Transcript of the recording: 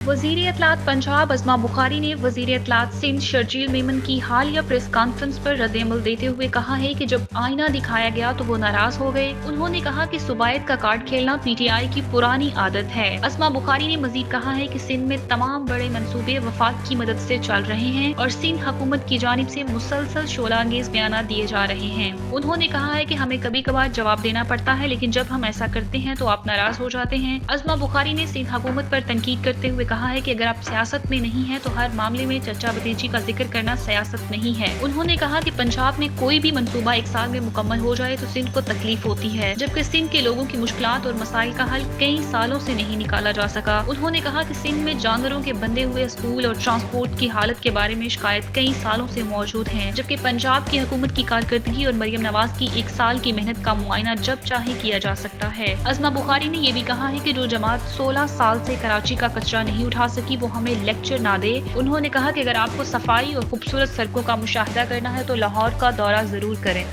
वज़ीर इत्तलात पंजाब अज़मा बुखारी ने वज़ीर इत्तलात सिंध शर्जील मेमन की हालिया प्रेस कॉन्फ्रेंस पर रद्द-ए-अमल देते हुए कहा है कि जब आईना दिखाया गया तो वो नाराज हो गए। उन्होंने कहा कि सुबायत का कार्ड खेलना पीटीआई की पुरानी आदत है। अज़मा बुखारी ने मजीद कहा है कि सिंध में तमाम बड़े मंसूबे वफाक की मदद से चल रहे हैं और सिंध हुकूमत की जानिब से मुसलसल शोलांगेज बयानात दिए जा रहे हैं। उन्होंने कहा है कि हमें कभी कभार जवाब देना पड़ता है, लेकिन जब हम ऐसा करते हैं तो आप नाराज हो जाते हैं। अज़मा बुखारी ने सिंध हुकूमत पर तनकीद करते हुए कहा है कि अगर आप सियासत में नहीं हैं तो हर मामले में चचा भतीजी का जिक्र करना सियासत नहीं है। उन्होंने कहा कि पंजाब में कोई भी मंसूबा एक साल में मुकम्मल हो जाए तो सिंध को तकलीफ होती है, जबकि सिंध के लोगों की मुश्किलात और मसाइल का हल कई सालों से नहीं निकाला जा सका। उन्होंने कहा कि सिंध में जानवरों के बंधे हुए स्कूल और ट्रांसपोर्ट की हालत के बारे में शिकायत कई सालों से मौजूद है, जबकि पंजाब की हुकूमत की कारकर्दगी और मरियम नवाज की एक साल की मेहनत का मुआयना जब चाहे किया जा सकता है। अज़मा बुखारी ने यह भी कहा है कि जो जमात 16 साल से कराची का कचरा नहीं उठा सकी वो हमें लेक्चर ना दे। उन्होंने कहा कि अगर आपको सफाई और खूबसूरत सड़कों का मुशाहिदा करना है तो लाहौर का दौरा जरूर करें।